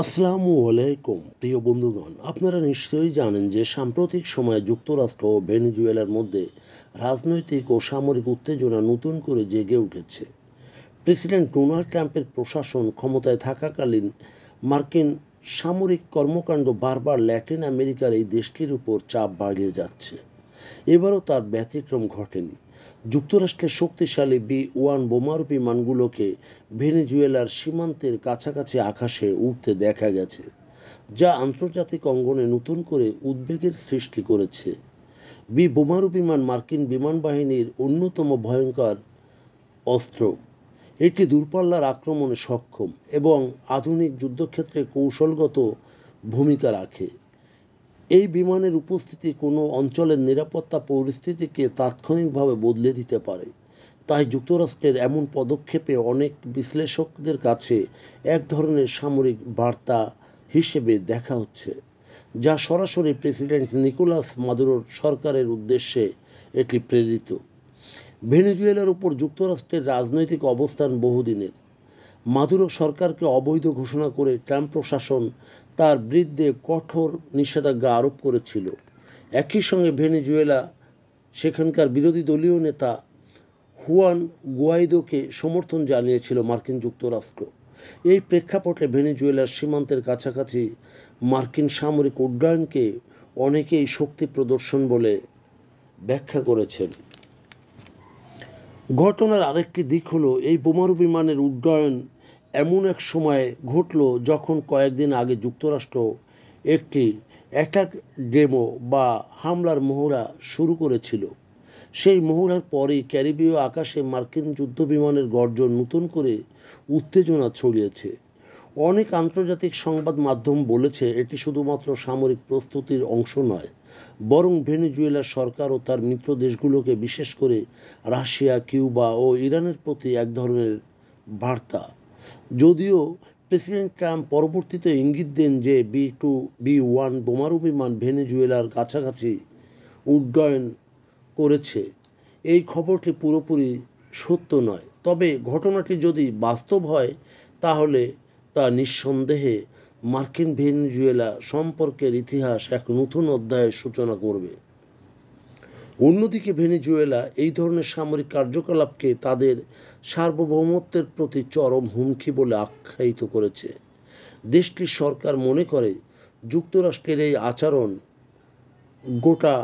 আসসালামু আলাইকুম প্রিয় বন্ধুগণ, আপনারা নিশ্চয়ই জানেন যে সাম্প্রতিক সময়ে যুক্তরাষ্ট্র ও ভেনেজুয়েলার মধ্যে রাজনৈতিক ও সামরিক উত্তেজনা নতুন করে জেগে উঠেছে। প্রেসিডেন্ট ডোনাল্ড ট্রাম্পের প্রশাসন ক্ষমতায় থাকাকালীন মার্কিন সামরিক কর্মকাণ্ড বারবার ল্যাটিন আমেরিকার এই দেশটির উপর চাপ বাড়িয়ে যাচ্ছে। এবারও তার ব্যতিক্রম ঘটেনি। যুক্তরাষ্ট্রের শক্তিশালী বি-1 বোমারু বিমানগুলোকে ভেনেজুয়েলার সীমান্তের কাছাকাছি আকাশে উড়তে দেখা গেছে, যা আন্তর্জাতিক অঙ্গনে নতুন করে উদ্বেগের সৃষ্টি করেছে। বোমারু বিমান মার্কিন বিমান বাহিনীর অন্যতম ভয়ঙ্কর অস্ত্র। এটি দূরপাল্লার আক্রমণে সক্ষম এবং আধুনিক যুদ্ধক্ষেত্রে কৌশলগত ভূমিকা রাখে। এই বিমানের উপস্থিতি কোনো অঞ্চলের নিরাপত্তা পরিস্থিতিকে তাৎক্ষণিকভাবে বদলে দিতে পারে। তাই যুক্তরাষ্ট্রের এমন পদক্ষেপে অনেক বিশ্লেষকদের কাছে এক ধরনের সামরিক বার্তা হিসেবে দেখা হচ্ছে, যা সরাসরি প্রেসিডেন্ট নিকোলাস মাদুরোর সরকারের উদ্দেশ্যে এটি প্রেরিত। ভেনেজুয়েলার উপর যুক্তরাষ্ট্রের রাজনৈতিক অবস্থান বহুদিনের। মাদুরো সরকারকে অবৈধ ঘোষণা করে ট্রাম্প প্রশাসন তার বিরুদ্ধে কঠোর নিষেধাজ্ঞা আরোপ করেছিল। একই সঙ্গে ভেনেজুয়েলা সেখানকার বিরোধী দলীয় নেতা হুয়ান গুয়াইদোকে সমর্থন জানিয়েছিল মার্কিন যুক্তরাষ্ট্র। এই প্রেক্ষাপটে ভেনেজুয়েলার সীমান্তের কাছাকাছি মার্কিন সামরিক উড্ডয়নকে অনেকেই শক্তি প্রদর্শন বলে ব্যাখ্যা করেছেন। ঘটনার আরেকটি দিক হলো, এই বোমারু বিমানের উড্ডয়ন এমন এক সময়ে ঘটল যখন কয়েকদিন আগে যুক্তরাষ্ট্র একটি অ্যাটাক ডেমো বা হামলার মহড়া শুরু করেছিল। সেই মহড়ার পরেই ক্যারিবীয় আকাশে মার্কিন যুদ্ধবিমানের গর্জন নতুন করে উত্তেজনা ছড়িয়েছে। অনেক আন্তর্জাতিক সংবাদ মাধ্যম বলেছে এটি শুধুমাত্র সামরিক প্রস্তুতির অংশ নয়, বরং ভেনেজুয়েলার সরকার ও তার মিত্র দেশগুলোকে, বিশেষ করে রাশিয়া, কিউবা ও ইরানের প্রতি এক ধরনের বার্তা। যদিও প্রেসিডেন্ট ট্রাম্প পরবর্তীতে ইঙ্গিত দেন যে বি-1 বোমারু বিমান ভেনেজুয়েলার কাছাকাছি উড্ডয়ন করেছে, এই খবরটি পুরোপুরি সত্য নয়। তবে ঘটনাটি যদি বাস্তব হয়, তাহলে তা নিঃসন্দেহে মার্কিন ভেনেজুয়েলা সম্পর্কের ইতিহাস এক নতুন অধ্যায়ের সূচনা করবে। অন্যদিকে ভেনেজুয়েলা এই ধরনের সামরিক কার্যকলাপকে তাদের সার্বভৌমত্বের প্রতি চরম হুমকি বলে আখ্যায়িত করেছে। দেশটির সরকার মনে করে যুক্তরাষ্ট্রের এই আচরণ গোটা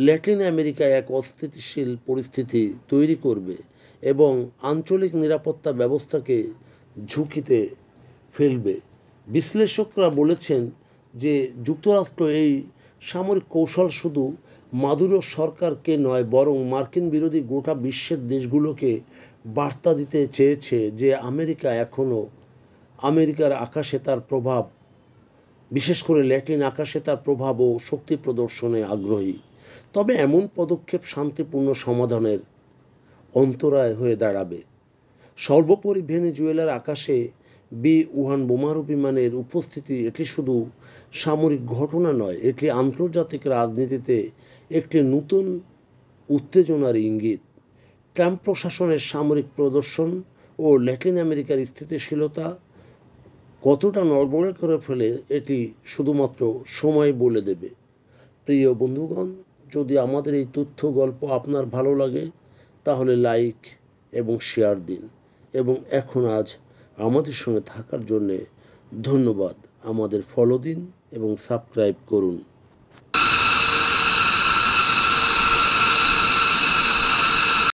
ল্যাটিন আমেরিকায় এক অস্থিতিশীল পরিস্থিতি তৈরি করবে এবং আঞ্চলিক নিরাপত্তা ব্যবস্থাকে ঝুঁকিতে ফেলবে। বিশ্লেষকরা বলেছেন যে যুক্তরাষ্ট্র এই সামরিক কৌশল শুধু মাদুরো সরকারকে নয়, বরং মার্কিন বিরোধী গোটা বিশ্বের দেশগুলোকে বার্তা দিতে চেয়েছে যে আমেরিকার আকাশে তার প্রভাব, বিশেষ করে ল্যাটিন আকাশে তার প্রভাব ও শক্তি প্রদর্শনে আগ্রহী। তবে এমন পদক্ষেপ শান্তিপূর্ণ সমাধানের অন্তরায় হয়ে দাঁড়াবে। সর্বোপরি ভেনেজুয়েলার আকাশে বি-1 বোমারু বিমানের উপস্থিতি এটি শুধু সামরিক ঘটনা নয়, এটি আন্তর্জাতিক রাজনীতিতে একটি নতুন উত্তেজনার ইঙ্গিত। ট্রাম্প প্রশাসনের সামরিক প্রদর্শন ও ল্যাটিন আমেরিকার স্থিতিশীলতা কতটা নড়বড়ে করে ফেলে, এটি শুধুমাত্র সময় বলে দেবে। প্রিয় বন্ধুগণ, যদি আমাদের এই তথ্য গল্প আপনার ভালো লাগে, তাহলে লাইক এবং শেয়ার দিন। এবং আজ আমাদের সঙ্গে থাকার জন্যে ধন্যবাদ। আমাদের ফলো দিন এবং সাবস্ক্রাইব করুন।